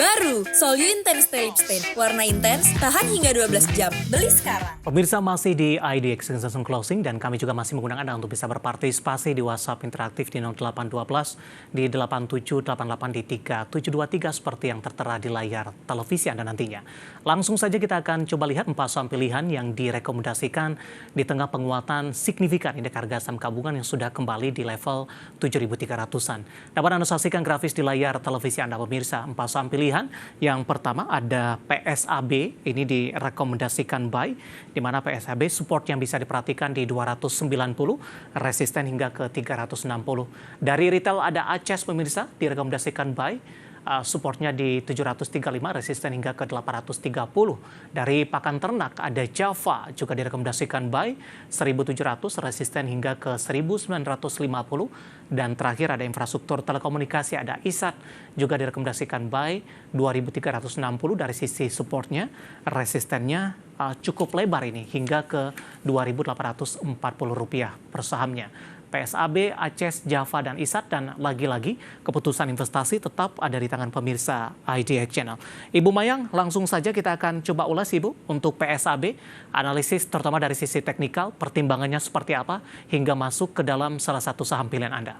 Baru, Solyu Intense Lip Stain. Warna intens, tahan hingga 12 jam. Beli sekarang. Pemirsa masih di IDX Season Closing dan kami juga masih menggunakan Anda untuk bisa berpartisipasi di WhatsApp interaktif di 0812 di 8788 di 3723 seperti yang tertera di layar televisi Anda nantinya. Langsung saja kita akan coba lihat 4 saham pilihan yang direkomendasikan di tengah penguatan signifikan indeks harga saham gabungan yang sudah kembali di level 7.300-an. Dapat Anda saksikan grafis di layar televisi Anda pemirsa. 4 saham pilihan. Yang pertama ada PSAB, ini direkomendasikan buy, di mana PSAB support yang bisa diperhatikan di 290, resisten hingga ke 360. Dari retail ada ACES pemirsa, direkomendasikan buy, supportnya di 735, resisten hingga ke 830. Dari pakan ternak ada Java, juga direkomendasikan buy, 1700, resisten hingga ke 1950. Dan terakhir ada infrastruktur telekomunikasi, ada ISAT, juga direkomendasikan buy, 2360 dari sisi supportnya, resistennya cukup lebar ini, hingga ke 2.840 rupiah per sahamnya. PSAB, ACES, Java, dan ISAT, dan lagi-lagi keputusan investasi tetap ada di tangan pemirsa IDX Channel. Ibu Mayang, langsung saja kita akan coba ulas Ibu untuk PSAB, analisis terutama dari sisi teknikal, pertimbangannya seperti apa hingga masuk ke dalam salah satu saham pilihan Anda.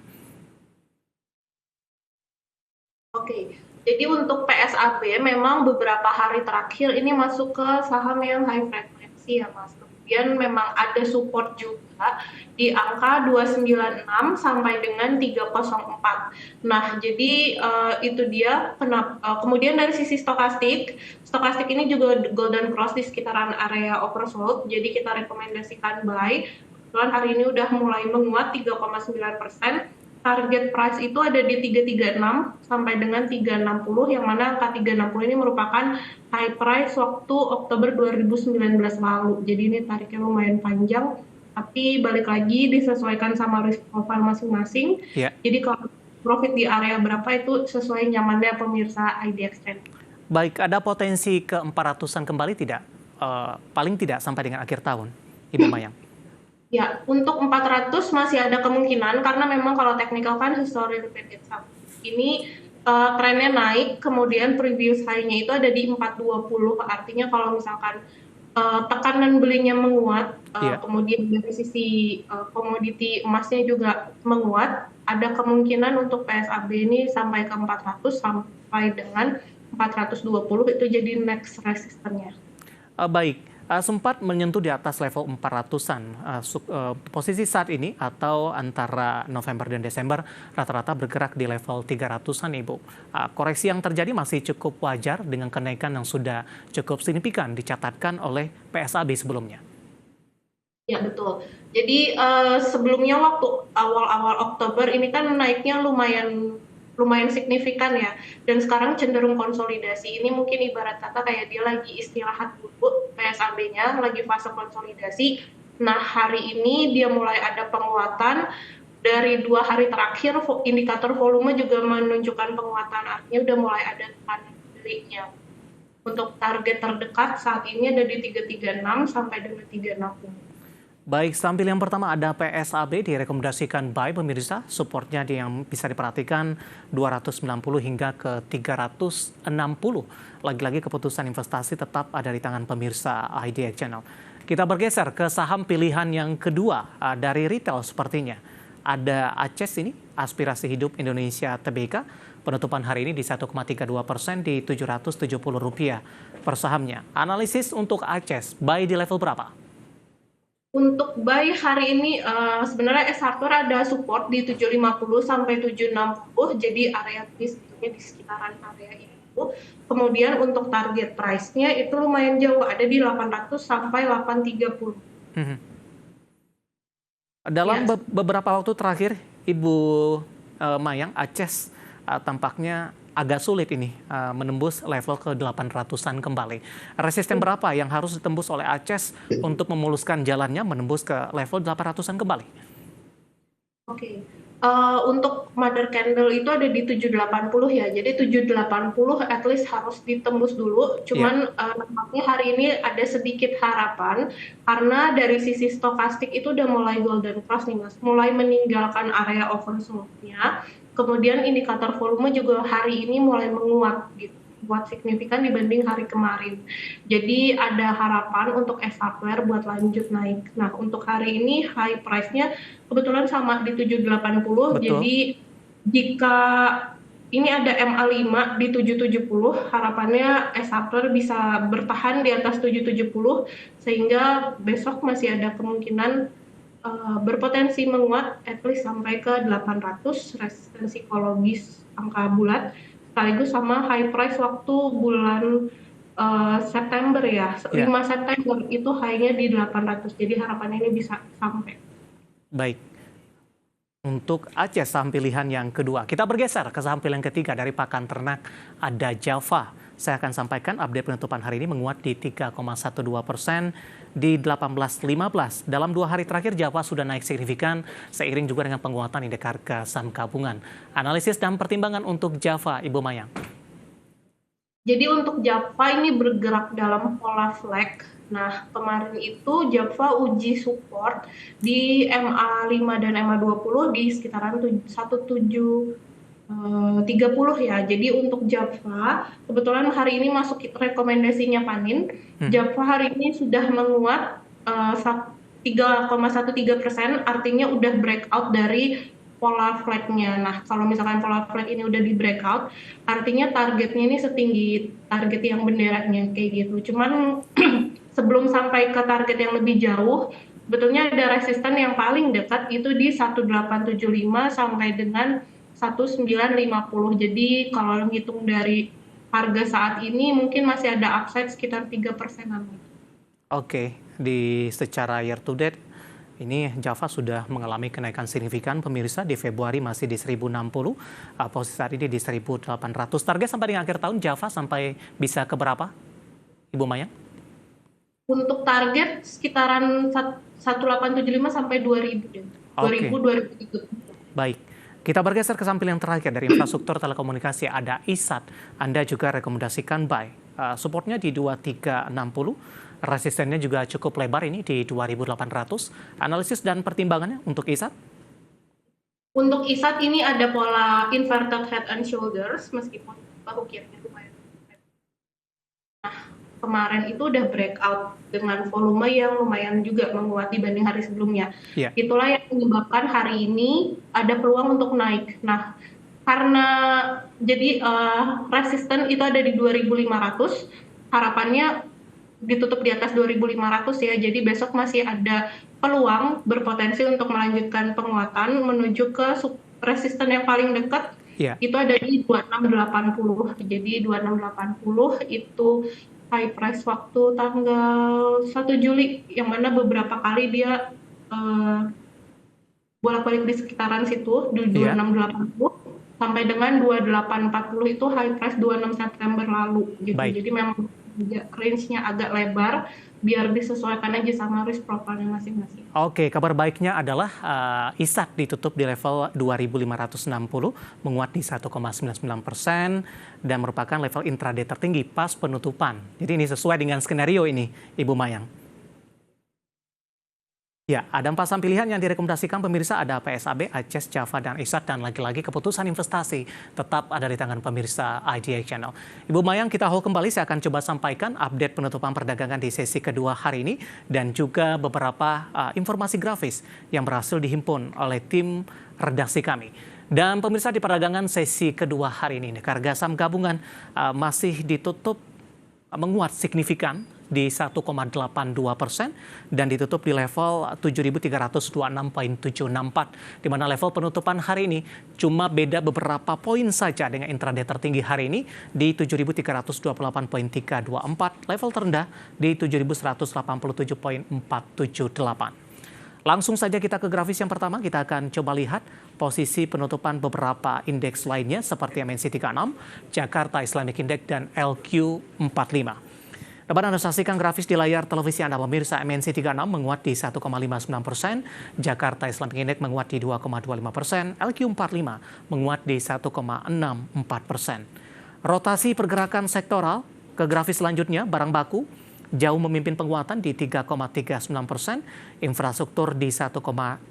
Oke, jadi untuk PSAB memang beberapa hari terakhir ini masuk ke saham yang high frekuensi ya Mas. Kemudian memang ada support juga di angka 296 sampai dengan 304. Nah, jadi itu dia. Kemudian dari sisi stokastik ini juga golden cross di sekitaran area oversold. Jadi kita rekomendasikan buy. Kebetulan hari ini udah mulai menguat 3,9%. Target price itu ada di 336 sampai dengan 360, yang mana angka 360 ini merupakan high price waktu Oktober 2019 lalu. Jadi ini tariknya lumayan panjang, tapi balik lagi disesuaikan sama risk profile masing-masing. Yeah. Jadi kalau profit di area berapa itu sesuai nyamannya pemirsa IDX Trend. Baik, ada potensi ke 400-an kembali tidak? Paling tidak sampai dengan akhir tahun, Ibu Mayang. Ya, untuk 400 masih ada kemungkinan karena memang kalau teknikal kan history repeated saham. Ini trennya naik, kemudian previous high-nya itu ada di 420, artinya kalau misalkan tekanan belinya menguat, kemudian dari sisi komoditi emasnya juga menguat, ada kemungkinan untuk PSAB ini sampai ke 400 sampai dengan 420 itu jadi next resistennya. Baik. Sempat menyentuh di atas level 400-an. Posisi saat ini atau antara November dan Desember rata-rata bergerak di level 300-an, Ibu. Koreksi yang terjadi masih cukup wajar dengan kenaikan yang sudah cukup signifikan dicatatkan oleh PSAB sebelumnya. Ya, betul. Jadi sebelumnya waktu awal-awal Oktober ini kan naiknya lumayan signifikan ya, dan sekarang cenderung konsolidasi. Ini mungkin ibarat kata kayak dia lagi istirahat dulu, PSAB-nya lagi fase konsolidasi. Nah, hari ini dia mulai ada penguatan. Dari 2 hari terakhir indikator volume juga menunjukkan penguatan, artinya udah mulai ada tekanan belinya. Untuk target terdekat saat ini ada di 336 sampai dengan 360. Baik, tampil yang pertama ada PSAB, direkomendasikan buy pemirsa, supportnya yang bisa diperhatikan 290 hingga ke 360. Lagi-lagi keputusan investasi tetap ada di tangan pemirsa IDX Channel. Kita bergeser ke saham pilihan yang kedua dari retail sepertinya. Ada ACES ini, Aspirasi Hidup Indonesia Tbk, penutupan hari ini di 1,32% di Rp770 per sahamnya. Analisis untuk ACES, buy di level berapa? Untuk buy hari ini sebenarnya S-Hardware ada support di 750 sampai 760, jadi area di sekitaran area itu. Kemudian untuk target price-nya itu lumayan jauh, ada di 800 sampai 830. Dalam beberapa waktu terakhir, Ibu Mayang, ACES tampaknya agak sulit ini menembus level ke 800-an kembali. Resisten berapa yang harus ditembus oleh ACES untuk memuluskan jalannya menembus ke level 800-an kembali? Oke. Untuk mother candle itu ada di 780 ya. Jadi 780 at least harus ditembus dulu. Cuman nampaknya hari ini ada sedikit harapan karena dari sisi stokastik itu udah mulai golden cross nih Mas. Mulai meninggalkan area oversold-nya. Kemudian indikator volume juga hari ini mulai menguat gitu. kuat signifikan dibanding hari kemarin. Jadi ada harapan untuk Essapler buat lanjut naik. Nah, untuk hari ini high price-nya kebetulan sama di 780. Betul. Jadi jika ini ada MA5 di 770, harapannya Essapler bisa bertahan di atas 770 sehingga besok masih ada kemungkinan berpotensi menguat at least sampai ke 800 resistensi psikologis angka bulat sekaligus sama high price waktu bulan September ya. 5 September itu high-nya di 800. Jadi harapannya ini bisa sampai. Baik. Untuk Aceh saham pilihan yang kedua. Kita bergeser ke saham pilihan ketiga dari pakan ternak ada Java. Saya akan sampaikan update penutupan hari ini menguat di 3,12% di 18.15. Dalam 2 hari terakhir Java sudah naik signifikan seiring juga dengan penguatan indeks harga saham gabungan. Analisis dan pertimbangan untuk Java, Ibu Mayang. Jadi untuk Java ini bergerak dalam pola flag. Nah, kemarin itu Java uji support di MA5 dan MA20 di sekitaran 1730 ya. Jadi untuk Java, kebetulan hari ini masuk rekomendasinya Panin. Java hari ini sudah menguat 3,13%, artinya udah breakout dari pola flag-nya. Nah, kalau misalkan pola flag ini udah di breakout, artinya targetnya ini setinggi target yang benderanya kayak gitu. Cuman sebelum sampai ke target yang lebih jauh, sebetulnya ada resisten yang paling dekat itu di 1875 sampai dengan 1950. Jadi kalau ngitung dari harga saat ini mungkin masih ada upside sekitar 3%-an. Oke, secara year to date ini Java sudah mengalami kenaikan signifikan, pemirsa. Di Februari masih di 1060, posisi saat ini di 1800. Target sampai dengan akhir tahun Java sampai bisa ke berapa, Ibu Mayang? Untuk target sekitaran 1875 sampai 2000 deh. 2000 2003. Baik. Kita bergeser ke samping yang terakhir dari infrastruktur telekomunikasi ada ISAT. Anda juga rekomendasikan buy. Supportnya di 2360. Resistennya juga cukup lebar ini di 2.800. Analisis dan pertimbangannya untuk ISAT? Untuk ISAT ini ada pola inverted head and shoulders meskipun ukirnya lumayan. Nah, kemarin itu udah breakout dengan volume yang lumayan juga menguat dibanding hari sebelumnya. Itulah yang menyebabkan hari ini ada peluang untuk naik. Nah, karena jadi resisten itu ada di 2.500, harapannya ditutup di atas 2.500 ya. Jadi besok masih ada peluang berpotensi untuk melanjutkan penguatan menuju ke resisten yang paling dekat. Itu ada di 2680. Jadi 2680 itu high price waktu tanggal 1 Juli yang mana beberapa kali dia bolak-balik di sekitaran situ di 2680 sampai dengan 2840 itu high price 26 September lalu gitu. Jadi memang range-nya agak lebar biar disesuaikan aja sama risk profile masing-masing. Oke, kabar baiknya adalah ISAT ditutup di level 2.560, menguat di 1,99% dan merupakan level intraday tertinggi pas penutupan. Jadi ini sesuai dengan skenario ini, Ibu Mayang. Ya, ada 4 saham pilihan yang direkomendasikan pemirsa, ada PSAB, Aces, Java, dan ISAT, dan lagi-lagi keputusan investasi tetap ada di tangan pemirsa IDA Channel. Ibu Mayang, kita hold kembali, saya akan coba sampaikan update penutupan perdagangan di sesi kedua hari ini, dan juga beberapa informasi grafis yang berhasil dihimpun oleh tim redaksi kami. Dan pemirsa, di perdagangan sesi kedua hari ini, harga saham gabungan masih ditutup menguat signifikan di 1,82% dan ditutup di level 7.326,764, di mana level penutupan hari ini cuma beda beberapa poin saja dengan intraday tertinggi hari ini di 7.328,324, level terendah di 7.187,478. Langsung saja kita ke grafis yang pertama, kita akan coba lihat posisi penutupan beberapa indeks lainnya seperti MNC36, Jakarta Islamic Index, dan LQ45. Dapat Anda saksikan grafis di layar televisi Anda pemirsa. MNC36 menguat di 1,59%, Jakarta Islamic Index menguat di 2,25%, LQ45 menguat di 1,64%. Rotasi pergerakan sektoral ke grafis selanjutnya, barang baku jauh memimpin penguatan di 3,39%, infrastruktur di 1,84%,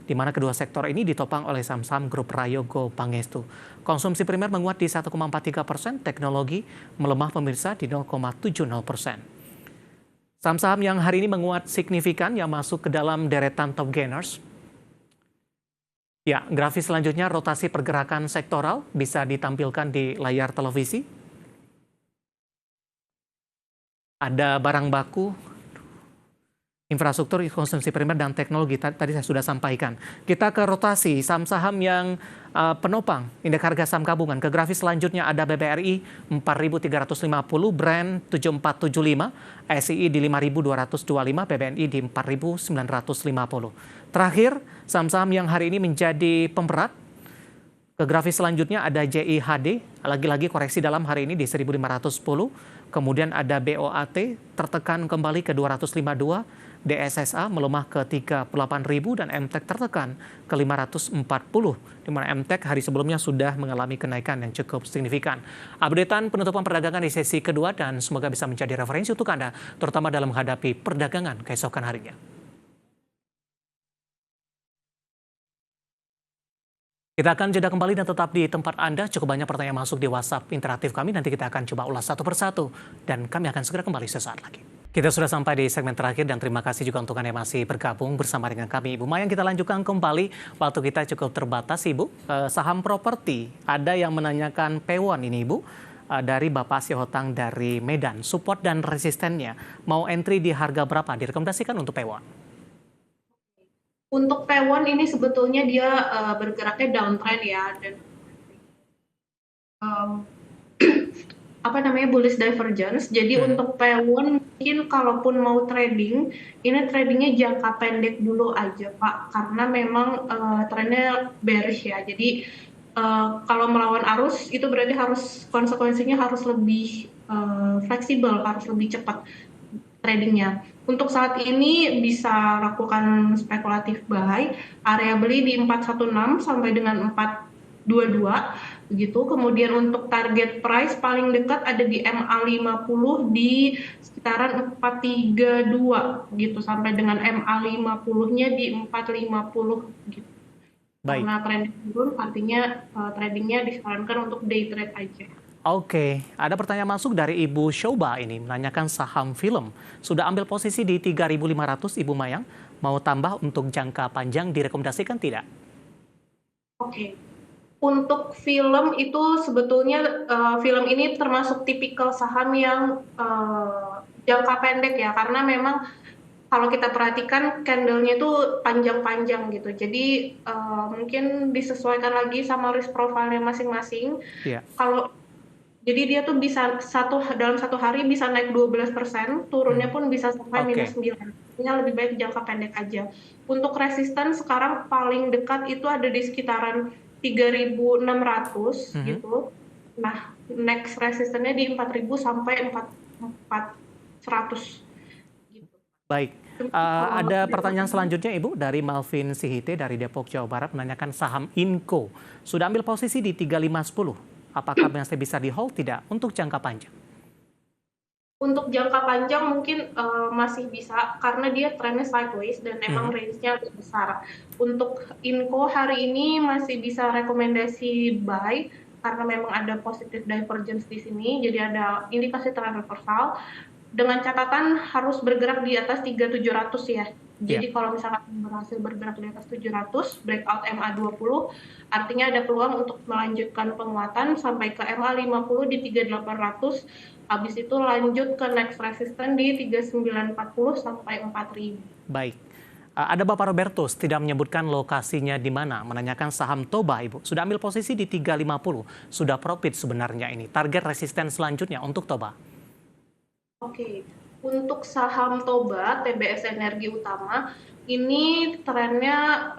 di mana kedua sektor ini ditopang oleh saham-saham grup Prayogo Pangestu. Konsumsi primer menguat di 1,43%, teknologi melemah pemirsa di 0,70%. Saham-saham yang hari ini menguat signifikan yang masuk ke dalam deretan top gainers. Ya, grafis selanjutnya rotasi pergerakan sektoral bisa ditampilkan di layar televisi. Ada barang baku, infrastruktur, konsumsi primer, dan teknologi. Tadi saya sudah sampaikan. Kita ke rotasi saham-saham yang penopang indeks harga saham gabungan. Ke grafis selanjutnya ada BBRI 4.350, Brand 7.475, SII di 5.225, BBNI di 4.950. Terakhir, saham-saham yang hari ini menjadi pemberat. Ke grafis selanjutnya ada JIHD, lagi-lagi koreksi dalam hari ini di 1.510. Kemudian ada BOAT tertekan kembali ke 252, DSSA melemah ke 38.000 dan MTEK tertekan ke 540. Di mana MTEK hari sebelumnya sudah mengalami kenaikan yang cukup signifikan. Updatean penutupan perdagangan di sesi kedua dan semoga bisa menjadi referensi untuk Anda, terutama dalam menghadapi perdagangan keesokan harinya. Kita akan jeda kembali dan tetap di tempat Anda. Cukup banyak pertanyaan masuk di WhatsApp interaktif kami. Nanti kita akan coba ulas satu persatu. Dan kami akan segera kembali sesaat lagi. Kita sudah sampai di segmen terakhir dan terima kasih juga untuk Anda yang masih bergabung bersama dengan kami. Ibu Mayang, kita lanjutkan kembali. Waktu kita cukup terbatas, Ibu. Saham properti, ada yang menanyakan Pewon ini, Ibu. Dari Bapak Sihohtang dari Medan. Support dan resistennya. Mau entry di harga berapa? Direkomendasikan untuk Pewon. Untuk Pewon ini sebetulnya dia bergeraknya downtrend ya, dan bullish divergence. Jadi untuk Pewon mungkin kalaupun mau trading, ini tradingnya jangka pendek dulu aja Pak, karena memang trennya bearish ya. Jadi kalau melawan arus itu berarti konsekuensinya harus lebih fleksibel, harus lebih cepat tradingnya. Untuk saat ini bisa lakukan spekulatif buy, area beli di 416 sampai dengan 422 begitu. Kemudian untuk target price paling dekat ada di MA50 di sekitaran 432 gitu, sampai dengan MA50-nya di 450 gitu. Baik. Karena trend turun artinya tradingnya disarankan untuk day trade aja. Oke, ada pertanyaan masuk dari Ibu Shoba ini, menanyakan saham film. Sudah ambil posisi di 3.500, Ibu Mayang. Mau tambah untuk jangka panjang, direkomendasikan tidak? Oke. Untuk film itu sebetulnya film ini termasuk tipikal saham yang jangka pendek ya, karena memang kalau kita perhatikan candle-nya itu panjang-panjang gitu. Jadi mungkin disesuaikan lagi sama risk profile-nya masing-masing. Yeah. Jadi dia tuh bisa dalam satu hari bisa naik 12%, turunnya pun bisa sampai minus 9. Ini lebih baik jangka pendek aja. Untuk resisten sekarang paling dekat itu ada di sekitaran 3.600 gitu. Nah, next resistennya di 4.000 sampai 4.100 gitu. Baik. Ada pertanyaan selanjutnya Ibu dari Malvin Sihite dari Depok, Jawa Barat, menanyakan saham Inco. Sudah ambil posisi di 3.510. Apakah masih bisa di hold tidak untuk jangka panjang? Untuk jangka panjang mungkin masih bisa karena dia trennya sideways dan emang range-nya lebih besar. Untuk Inco hari ini masih bisa rekomendasi buy karena memang ada positive divergence di sini, jadi ada indikasi tren reversal. Dengan catatan harus bergerak di atas 3.700 ya. Jadi kalau misalkan berhasil bergerak di atas 700, breakout MA20, artinya ada peluang untuk melanjutkan penguatan sampai ke MA50 di 3.800, habis itu lanjut ke next resistance di 3.940 sampai 4.000. Baik. Ada Bapak Robertus, tidak menyebutkan lokasinya di mana, menanyakan saham Toba, Ibu. Sudah ambil posisi di 3.50, sudah profit sebenarnya ini. Target resisten selanjutnya untuk Toba. Oke. Untuk saham Toba, TBS Energi Utama, ini trennya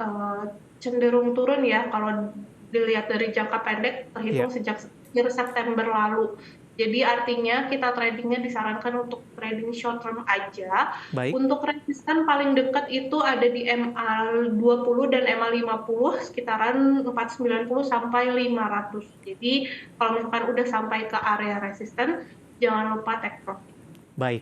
cenderung turun ya kalau dilihat dari jangka pendek, terhitung sejak akhir September lalu. Jadi artinya kita tradingnya disarankan untuk trading short term aja. Baik. Untuk resisten paling dekat itu ada di MA20 dan MA50 sekitaran 490 sampai 500. Jadi kalau misalkan udah sampai ke area resisten, jangan lupa take profit. Baik,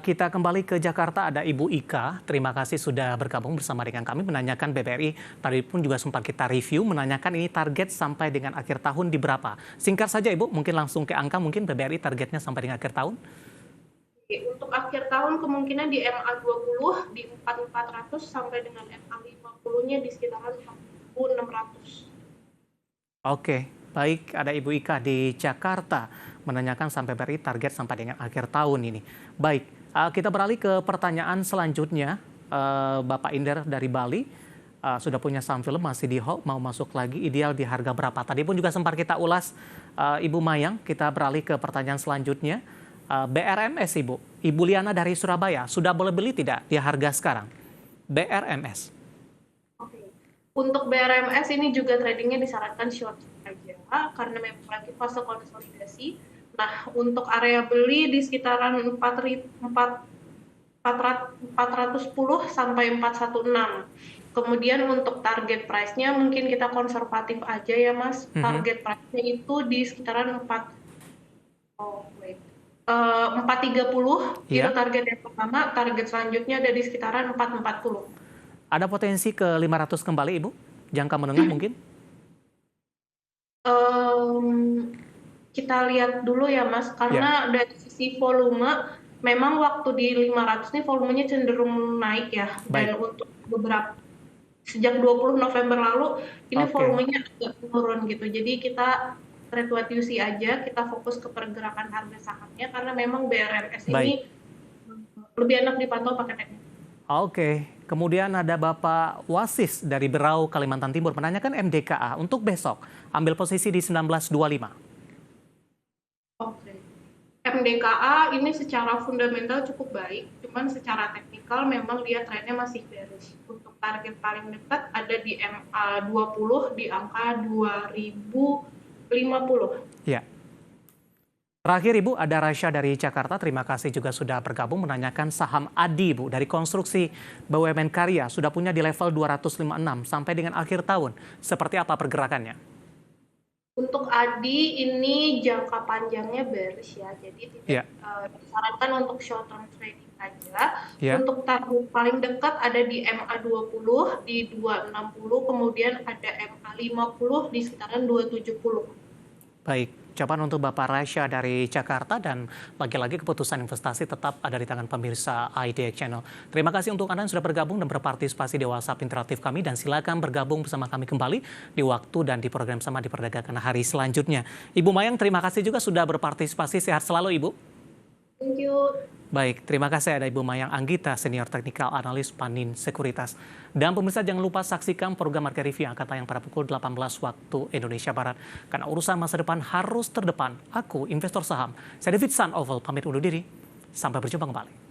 kita kembali ke Jakarta, ada Ibu Ika. Terima kasih sudah bergabung bersama dengan kami menanyakan BBRI. Tadi pun juga sempat kita review, menanyakan ini target sampai dengan akhir tahun di berapa. Singkat saja Ibu, mungkin langsung ke angka, mungkin BBRI targetnya sampai dengan akhir tahun? Untuk akhir tahun kemungkinan di MA20 di 4.400 sampai dengan MA50-nya di sekitaran 4.600. Oke, baik, ada Ibu Ika di Jakarta menanyakan sampai BRI target sampai dengan akhir tahun ini. Baik, kita beralih ke pertanyaan selanjutnya. Bapak Inder dari Bali sudah punya saham film, masih di hold, mau masuk lagi, ideal di harga berapa? Tadi pun juga sempat kita ulas, Ibu Mayang. Kita beralih ke pertanyaan selanjutnya. BRMS Ibu, Ibu Liana dari Surabaya, sudah boleh beli tidak di harga sekarang? BRMS. Untuk BRMS ini juga tradingnya disarankan short aja karena memang lagi fase konsolidasi. Nah, untuk area beli di sekitaran 410 sampai 416. Kemudian untuk target price-nya mungkin kita konservatif aja ya Mas. Target price-nya itu di sekitaran 430 itu target yang pertama, target selanjutnya ada di sekitaran 440. Ada potensi ke 500 kembali, Ibu? Jangka menengah mungkin? Kita lihat dulu ya, Mas. Karena dari sisi volume, memang waktu di 500 ini volumenya cenderung naik ya. Dan untuk sejak 20 November lalu, ini volumenya agak turun gitu. Jadi kita trade what you see aja, kita fokus ke pergerakan harga sahamnya. Karena memang BRMS ini lebih enak dipantau pakai teknik. Oke, kemudian ada Bapak Wasis dari Berau, Kalimantan Timur menanyakan MDKA untuk besok, ambil posisi di 1925. Oke, MDKA ini secara fundamental cukup baik, cuman secara teknikal memang dia trennya masih bearish. Untuk target paling dekat ada di MA20 di angka 2050. Ya. Terakhir Ibu, ada Rasya dari Jakarta, terima kasih juga sudah bergabung menanyakan saham ADI Ibu dari konstruksi BUMN Karya sudah punya di level 256 sampai dengan akhir tahun. Seperti apa pergerakannya? Untuk ADI ini jangka panjangnya bearish ya, jadi tidak disarankan untuk short term trading aja. Untuk target paling dekat ada di MA20 di 260, kemudian ada MA50 di sekitaran 270. Baik, ucapan untuk Bapak Rasya dari Jakarta, dan lagi-lagi keputusan investasi tetap ada di tangan pemirsa IDX Channel. Terima kasih untuk Anda yang sudah bergabung dan berpartisipasi di WhatsApp interaktif kami, dan silakan bergabung bersama kami kembali di waktu dan di program Sama Diperdagangkan hari selanjutnya. Ibu Mayang, terima kasih juga sudah berpartisipasi. Sehat selalu Ibu. Thank you. Baik, terima kasih ada Ibu Mayang Anggita, Senior Technical Analis Panin Sekuritas. Dan pemirsa jangan lupa saksikan program Market Review yang akan tayang pada pukul 18 waktu Indonesia Barat. Karena urusan masa depan harus terdepan. Aku, investor saham. Saya David Sun Oval, pamit undur diri. Sampai berjumpa kembali.